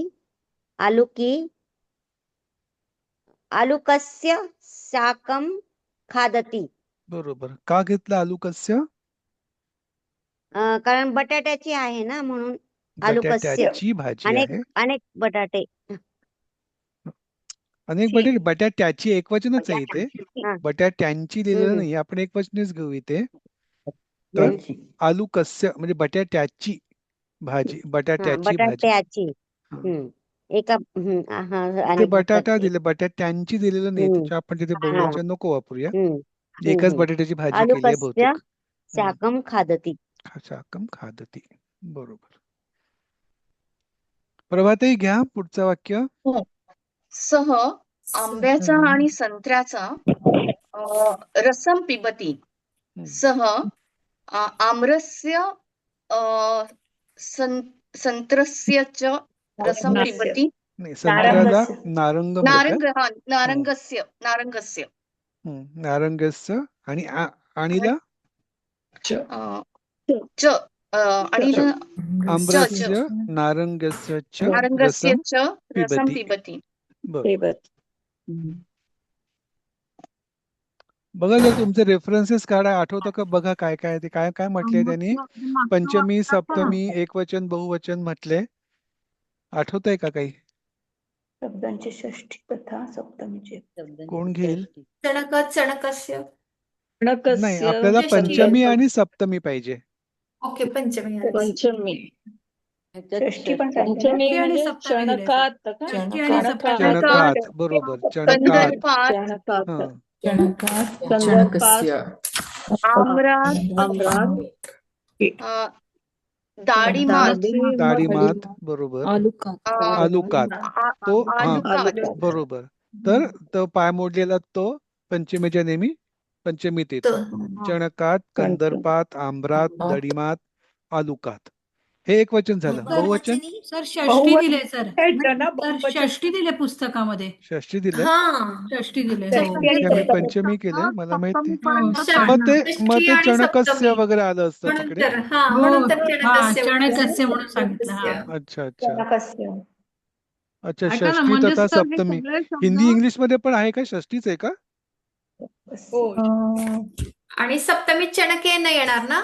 M: आलुकस्य शाकं खादती.
B: बरोबर. का घेतलं आलुकस्य?
M: कारण बटाट्याची आहे ना, म्हणून आलुकस्य.
B: बटाट्याची भाजी आहे.
M: अनेक बटाटे.
B: अनेक बटाटे. बटाट्याची एकवचनच आहे इथे. बटाट्यांची लिहिलेलं नाही, आपण एकवचनच घेऊ इथे. तर आलुकस्य म्हणजे बटाट्याची भाजी.
M: बटाट्याची. एका
B: बटाटा दिले, बटाट्यांची दिलेलं नाही, त्याच्या आपण तिथे बहुवचन नको वापरूया. एकच बटाट्याची भाजी केली आहे बहुतेक.
M: शाकं खादती.
B: शाकं खादती. बरोबर. प्रभाताई घ्या पुढचं वाक्य.
E: सह आंब्याचा आणि संत्र्याचा रसम पिबती. सह आम्रस्य संत्रस्य च रसम पिबती.
B: नाही, संत्र्याला नारंग
E: नारंगस्य.
B: नारंगस्य आणि आणीला
E: च आणीला
B: आम्रस्य नारंगस्य च रसम पिबती. बघा जर तुमचे रेफरन्सेस काढा, आठवतं का बघा काय काय ते काय काय म्हटले त्यांनी. पंचमी सप्तमी एकवचन बहुवचन म्हटले, आठवतंय का काही?
K: शब्दांची षष्ठी कथा सप्तमीची.
B: कोण घेईल?
I: चणकस्य.
B: नाही, आपल्याला पंचमी आणि सप्तमी पाहिजे.
I: ओके, पंचमी आणि
F: पंचमी.
K: षष्ठी पण
F: पंचमी
G: षष्ठी आणि
F: म्हणजे
G: सप्तमी दिले, सर.
F: चणकात का?
G: षष्ठी आणि सप्तमी.
B: चणकात, बरोबर, चणकात.
E: कंदर्पात,
F: चणकात.
B: हा,
J: चणकात
F: कंदर्पात.
J: चणकस्य.
F: आम्रात.
E: अ, दाढीमात,
B: दाढीमात, बरोबर.
J: आलुकात.
B: आलुकात, तो हा
E: आलुकात.
B: बरोबर. तर तो पाय मोडलेला तो पंचमीच्या नेहमी पंचमीत येतो. चणकात, कंदर्पात, आम्रात, दडिमात, आलुकात. हे एक वचन झालं. बहुवचन
H: बहुवचनी
G: सर षष्टी दिले सर. सर
K: षष्ठी
G: षष्टी दिले पुस्तकामध्ये.
B: षष्ठी दिले.
G: षष्टी दिले.
B: ठीक आहे, मी पंचमी केले, मला माहिती.
G: हो.
B: मग ते चणकस्य वगैरे आलं असतं तिकडे.
I: म्हणून तर चणकस्य
G: चणकस्य म्हणून सांगितलं. हा.
B: अच्छा अच्छा
K: चणकस्य.
B: अच्छा,
C: ऐका ना,
B: षष्ठी
C: म्हणजे
B: तथा
C: सर हे
B: सप्तमी.
C: सगळे शब्द-
B: हिंदी इंग्लिश मध्ये पण आहे का? षष्टीच आहे का?
I: आणि सप्तमी चणके न येणार ना?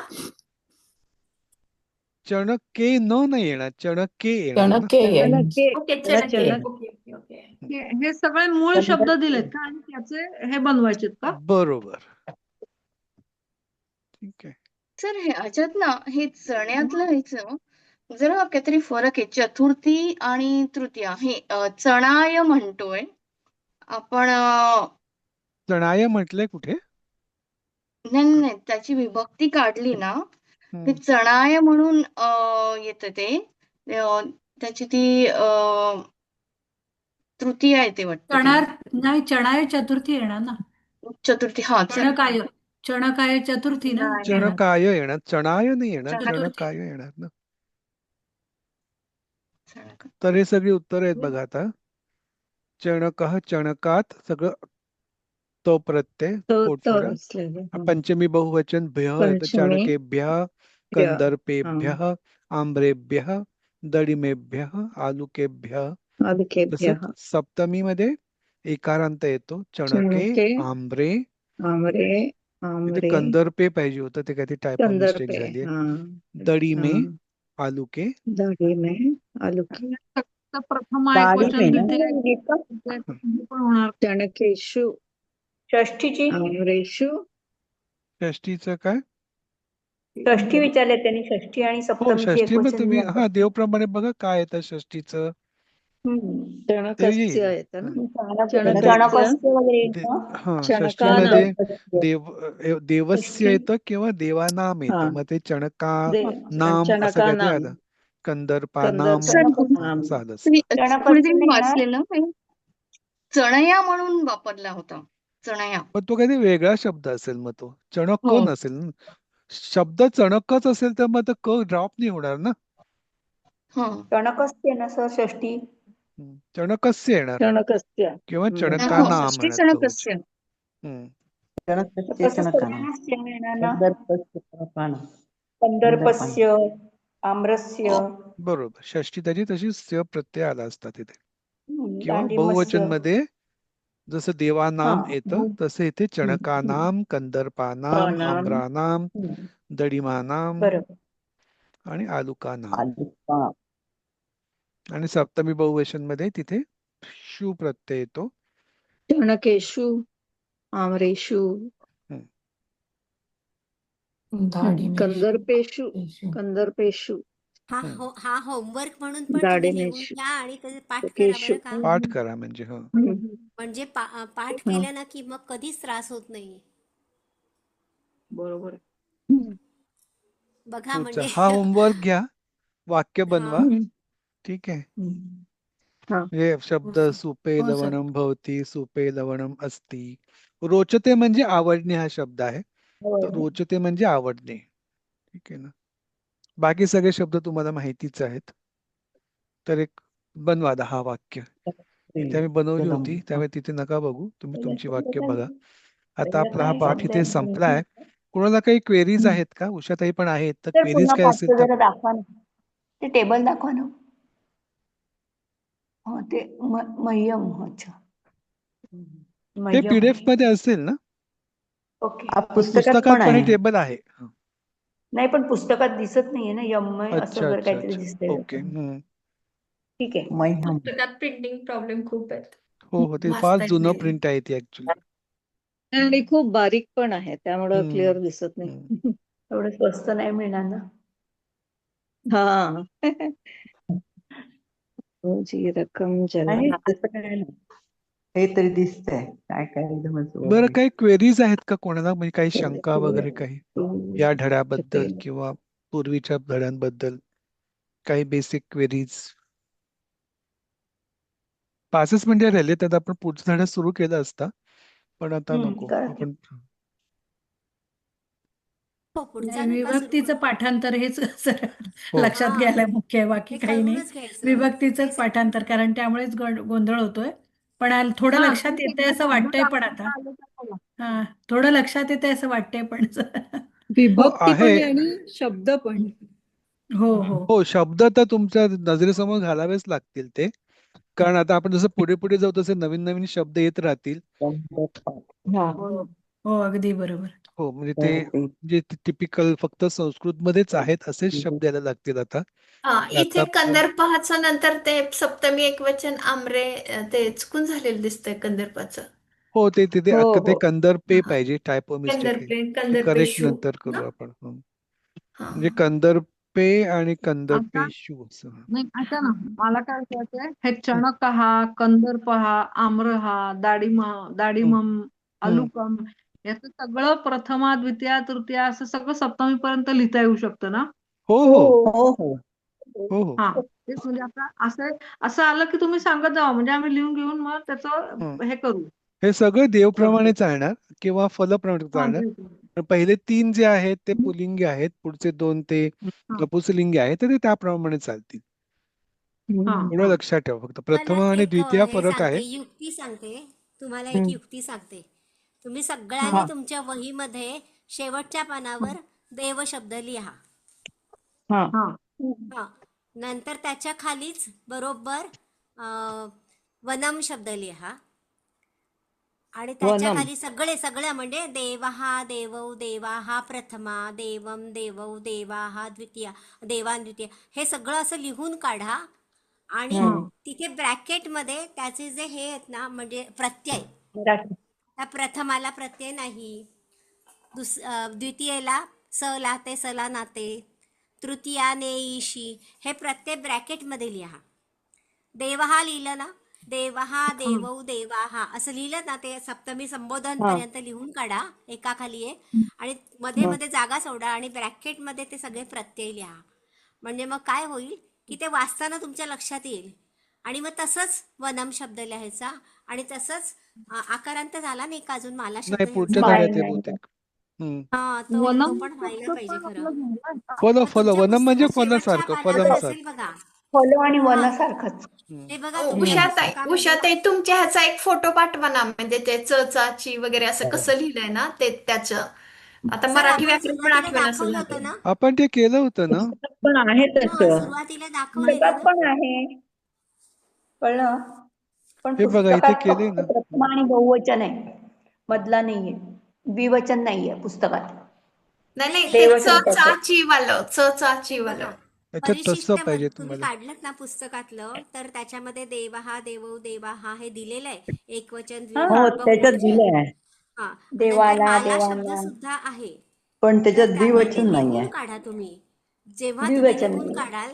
B: चणके नाही येणार, चणके येणार ना.
J: चणके येईल.
I: ओके, चणके.
F: चणक.
I: Okay okay okay.
C: हे सगळे मूळ शब्द दिलेत का आणि त्याचे हे बनवायचे का?
B: बरोबर, ठीक आहे.
E: सर ह्याच्यात ना हे चण्यातलं ह्याचं जरा काहीतरी फरक आहे. चतुर्थी आणि तृतीया हे चणाय म्हणतोय आपण.
B: चणाय म्हटलंय कुठे?
E: नाही, त्याची विभक्ती काढली ना, ते चणाय म्हणून येतं ते. त्याची ती तृतीया येते वाटतं.
G: नाही, चणाय चतुर्थी येणार ना.
E: चतुर्थी, हा.
G: चणकाय चतुर्थी ना.
B: चणकाय येणार, चणाय नाही येणार,
E: चणकाय.
B: चणकाय येणार ना. तर हे सगळी उत्तर आहेत बघा आता. चणकः, चणकात, सगळं तो प्रत्यय पोटपुरा. पंचमी बहुवचन भ्य येतं. चाणकेभ्यः, कंदर्पेभ्यः, आम्रेभ्यः, दडिमेभ्यः, आलुकेभ्यः. तसंच सप्तमी मध्ये एकारांत येतो. चणके, आम्रे. इथे कंदर्पे पाहिजे होतं, ते काहीतरी टायपो मिस्टेक झाली. दडिमे, आलुके.
C: प्रथम एकवचन पण होणार.
F: चणकेषु.
K: षष्ठीची.
F: आम्रेषु.
B: षष्टीचं काय?
K: षष्ठी विचारले त्यांनी, षष्ठी आणि
B: हो,
K: सप्तमीची
B: षष्ठी मग
K: एकवचन
B: तुम्ही
K: विचारलं.
B: हा देवप्रमाणे बघा काय येतं षष्टीचं.
F: चणकस्य येतं ना.
K: चणकस्य वगैरे येतं.
B: हा, षष्टीमध्ये देवस्य येतं किंवा देवानाम येतं. मग ते चणका नाम असं काहीतरी आलं. कंदर्पा नाम झालं.
E: कुणीतरी वाचलेलं चणया म्हणून वापरला होता. चणया.
B: पण तो काहीतरी वेगळा शब्द असेल, मग तो चणक नसेल. शब्द चणकच असेल तर मग क ड्रॉप नाही होणार ना.
K: चणकस्य ना सर षष्ठी.
B: चणकस्य येणार
F: चणकस्य
B: किंवा चणकानाम
E: चणकस्य.
K: कंदर्पस्य, आम्रस्य.
B: बरोबर, षष्टी त्याची तशी स्य प्रत्यय आला असता तिथे. किंवा बहुवचन मध्ये जसं देवानाम येतं तसं इथे चणकानाम, कंदर्पानाम, आम्रानाम, दडिमानाम आणि आलुकानाम. आणि सप्तमी बहुवचन मध्ये तिथे शू प्रत्यय येतो.
F: चणकेषु, आम्रेषु, कंदर्पेषु.
H: हा होमवर्क म्हणून पण तुम्ही लिहून घ्या आणि त्याचे पाठ करा बरं का.
B: पाठ करा म्हणजे
H: म्हणजे पाठ केलं ना की मग कधीच त्रास होत नाही.
K: बरोबर.
H: बघा म्हणजे
B: हा होमवर्क घ्या, वाक्य बनवा. ठीक आहे. हे शब्द सुपे लवणम भवती, सुपे लवणम अस्ति. रोचते म्हणजे आवडणे हा शब्द आहे. तर रोचते म्हणजे आवडणे. ठीक आहे ना. बाकी सगळे शब्द तुम्हाला माहितीच आहेत. तर एक बनवा 10 वाक्य. इथे आम्ही बनवली होती, त्यामुळे तिथे नका बघू, तुम्ही तुमची वाक्य बघा. आता आपला हा पाठ इथे संपलाय. कोणाला काही क्वेरीज आहेत का? उषाताई पण आहेत, तर क्वेरीज काय असेल तर
K: दाखवा ना, ते टेबल दाखवा ना. हो, ते मह्यम. अच्छा,
B: ते पीडीएफ मध्ये असेल ना.
L: ओके.
B: पण
N: पुस्तकात
B: पुस्तकात
N: पण
B: पण हे
N: आहे.
B: टेबल आहे.
N: नाही, पण पुस्तकात दिसत नाहीये ना, यमय असं
B: अच्छा
N: वगैरे
B: अच्छा
N: काहीतरी
B: अच्छा
N: दिसतंय.
B: ओके.
N: ठीक आहे.
L: मैहम.
I: पुस्तकात प्रिंटिंग प्रॉब्लेम खूप आहेत.
B: हो हो ते फार
I: वाचता येत
B: जुनं
I: नाही.
B: प्रिंट आहे ती ऍक्च्युली.
F: आणि खूप बारीक पण आहे त्यामुळं क्लिअर दिसत नाही.
N: एवढं स्वस्त नाही मिळणार ना.
F: हा. जी रक्कम
N: आहे
F: जला
N: तसं काय नाही.
L: हे तरी दिसतंय काय काय एकदमच
B: बरं, काही क्वेरीज आहेत का कोणाला, म्हणजे काही शंका वगैरे काही या
F: ते
B: धड्याबद्दल किंवा पूर्वीच्या धड्यांबद्दल काही बेसिक क्वेरीज? 5च मिनिटं राहिले तर आपण पुढचा धडा सुरू केला असता, पण आता नको
N: करा की.
B: आपण.
H: हो, पुढचा
C: नाही,
H: नका सुरू
C: विभक्तीचं
H: करू.
C: पाठांतर हेच
B: हो
C: लक्षात
H: हा,
C: घ्यायला मुख्य आहे, बाकी
H: हे
C: काही नाही.
H: करूनच घ्यायचं.
C: विभक्तीचंच पाठांतर, कारण त्यामुळेच गोंधळ होतोय. पण थोडं
N: हा,
C: लक्षात
N: ठीक आहे.
C: येतंय असं
N: शब्द
C: वाटतंय पण
N: दाखवता
C: आता.
N: आले तर बोला.
C: हा, थोडं लक्षात येतंय असं वाटतंय पण.
B: हो
G: विभक्ती
B: आहे.
G: पण आणि शब्द पण.
C: हो हो
B: हो, शब्द तर तुमच्या नजरेसमोर घालावेच लागतील ते, कारण आता आपण जसं पुढे पुढे जाऊ तसे नवीन नवीन शब्द येत राहतील.
F: हा.
N: हो ना.
C: हो, अगदी बरोबर.
B: हो, म्हणजे ते जे टिपिकल फक्त संस्कृत मध्येच आहेत असेच शब्द यायला लागतील आता.
I: इथे
B: आता
I: कंदर्पाचं नंतर ते सप्तमी एकवचन आमरे ते चुकून झालेलं दिसतंय कंदर्पाचं.
B: हो, ते तिथे
F: हो
B: ते
F: हो
B: कंदर्पे
I: हा.
B: पाहिजे, टायपो मिस्टेक आहे. ते करेक्ट
I: कंदर्पेशु
B: नंतर करू
I: ना.
B: आपण.
I: हा.
B: म्हणजे कंदर्पे आणि
C: आता
B: कंदर्पेशु असं.
C: नाही, ऐका ना, मला काय विचारायचंय, हे चणकहा, कंदर्पहा, आम्रहा, दाडिमम,
B: हम्म.
C: अलुकम, याचं सगळं प्रथमा, द्वितीया, तृतीया असं सगळं सप्तमीपर्यंत लिहिता येऊ शकतं ना?
B: हो
F: हो
B: हो
F: हो हो
B: हो हो
C: हा, तेच म्हणजे आता असं आलं की तुम्ही सांगत जावा, म्हणजे आम्ही लिहून घेऊन मग
B: हं.
C: त्याचं हे करू.
B: हे सगळं
C: बरोबर.
B: देवप्रमाणे चालणार किंवा फलप्रमाणे
C: हा,
B: चालणार.
C: देव.
B: पण पहिले 3 जे आहेत ते पुल्लिंगी आहेत, पुढचे 2 ते
C: हा
B: नपुंसकलिंगी आहेत, तर ते त्याप्रमाणे चालतील.
C: हा
B: एवढं लक्षात ठेवा फक्त. प्रथम
H: तुम्हाला
B: आणि
H: एक
B: द्वितीय
H: हे
B: फरक आहे.
H: सांगते, युक्ती सांगते. तुम्हाला एक
F: हम्म.
H: युक्ती सांगते. तुम्ही
C: हा
H: सगळ्यांनी तुमच्या वहीमध्ये शेवटच्या पानावर देव शब्द लिहा.
F: हा
C: हा
H: हा, नंतर त्याच्या खालीच बरोबर वनम शब्द लिहा. आणि त्याच्या
F: वनम
H: खाली सगळ्या म्हणजे देवहा देवौ देवाहा प्रथमा देवम देवौ देवाहा द्वितीया देवान द्वितीया, हे सगळं असं लिहून काढा. आणि
C: हा
F: हम्म.
H: तिथे ब्रॅकेटमध्ये त्याचे जे हे आहेत ना, म्हणजे प्रत्यय,
F: मराठी.
H: त्या प्रथमाला प्रत्यय नाही, द्वितीयेला स लाते सला नाते, तृतीया नेईशी, हे प्रत्यय ब्रॅकेटमध्ये लिहा. देवहा लिहिलं ना, देवहा देवौ देवाहा असं लिहिलं ना, ते सप्तमी संबोधन
F: हा
H: पर्यंत लिहून काढा एकाखाली एक. आणि मध्ये
F: हा
H: मध्ये जागा सोडा आणि ब्रॅकेटमध्ये ते सगळे प्रत्यय लिहा. म्हणजे मग काय होईल की ते वाचताना तुमच्या लक्षात येईल. आणि मग तसंच वनम शब्द लिहायचा. आणि तसंच आकारांत झाला नाही का अजून माला
B: नाही,
H: शब्द
B: पुढच्या
H: ह्याचा.
F: नाही
B: धड्यात आहे
F: नाही
B: बहुतेक. हम्म.
H: हा, तो
C: वनम
H: पण व्हायला
C: पुस्तक
H: पाहिजे
C: पण
H: खरं.
C: आपलं झालं.
B: फल
H: तुमच्या
B: वनम म्हणजे
H: पुस्तकात शेवटच्या
B: फलासारखं,
H: पानावर
B: फलम
H: असेल बघा.
N: फॉलो आणि
H: हा,
N: वनासारखंच.
H: हे बघा तुमच्या
I: उषाताई
H: पुस्तकामध्ये.
I: तुमच्या ह्याचा एक फोटो पाठवा ना, म्हणजे ते च वगैरे असं कसं लिहिलंय ना ते त्याचं. आता
H: सर,
I: मराठी
H: आपण
I: व्याकरण पण
H: सुरुवातीला
I: आठवण असं
H: दाखवलं होतं
I: झालंय.
H: ना.
B: आपण ते केलं होतं ना.
F: पुस्तकात पण आहे
H: हा,
F: तसं.
H: सुरुवातीला दाखवलेलं
N: पुस्तकात
H: ना.
N: पण आहे, कळलं, पण
B: हे बघा इथे
N: पुस्तकात
B: केले
N: फक्त
B: ना.
N: प्रथम आणि बहुवचन आहे, मधला नाहीये, द्विवचन नाहीये पुस्तकात.
I: नाही ते
N: देव
I: च
N: शब्दाचं.
I: चाची वालं च वालं.
H: बघा,
B: अच्छा, तसं
H: परिशिष्ट
B: पाहिजे
H: तुम्ही
B: तुम्हाला.
H: काढलं ना पुस्तकातलं, तर त्याच्यामध्ये देवहा देवौ देवाहा हे दिलेलं आहे, एकवचन
N: हा
F: हो
H: द्विवचन
F: त्याच्यात
H: बहुवचन.
F: दिलंय,
H: हा, नंतर
N: देवाला
H: माला शब्द
N: देवाला,
H: सुद्धा आहे.
F: पण
H: तर
F: त्याच्यात
H: ते
F: द्विवचन
H: लिहून
F: नाहीये.
H: काढा तुम्ही. जेव्हा तुम्ही
N: द्विवचन
H: लिहून
N: नाहीये.
H: काढाल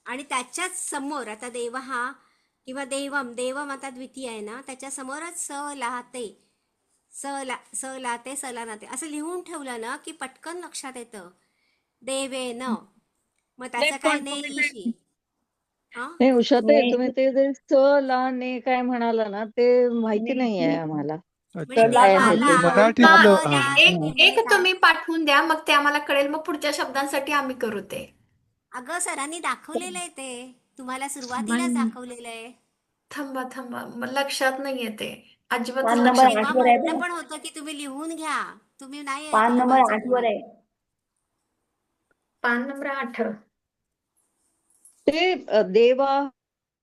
H: आणि त्याच्याच समोर आता देवहा किंवा देवम आता द्वितीय आहे ना, त्याच्या समोरच स लाते सला नाते असं लिहून ठेवलं ना की पटकन लक्षात येतं. देवेन, मग
F: नाही
H: त्याचं काय
F: पण
H: नेईशी. हा,
F: नाही उषाताई,
N: ने
F: तुम्ही ते जे स ला ने काय म्हणाला ना, ते माहिती नाही आहे आम्हाला
H: म्हणजे
B: अच्छा,
F: काय आहे ते.
H: देवाला
B: मराठीतलं.
H: स
B: हा
H: ला ते मध्ये
I: एक तुम्ही पाठवून द्या, मग ते आम्हाला कळेल, मग पुढच्या शब्दांसाठी आम्ही करू ते.
H: अगं सरांनी दाखवलेलं आहे ते, तुम्हाला सुरुवातीलाच
C: नाही,
H: दाखवलेलं आहे.
I: थांबा मग लक्षात नाहीये ते, अजिबातच
N: पान
H: अहो,
N: नंबर
I: लक्षात
H: तेव्हा
N: 8 वर आहे
H: म्हटलं
N: बघा,
H: पण होतं की तुम्ही लिहून घ्या. तुम्ही नाही
N: पान
H: ऐकलं
N: नंबर
H: माझं
N: 8 वर
H: मुळात.
N: आहे.
I: पान नंबर 8.
F: ते देवा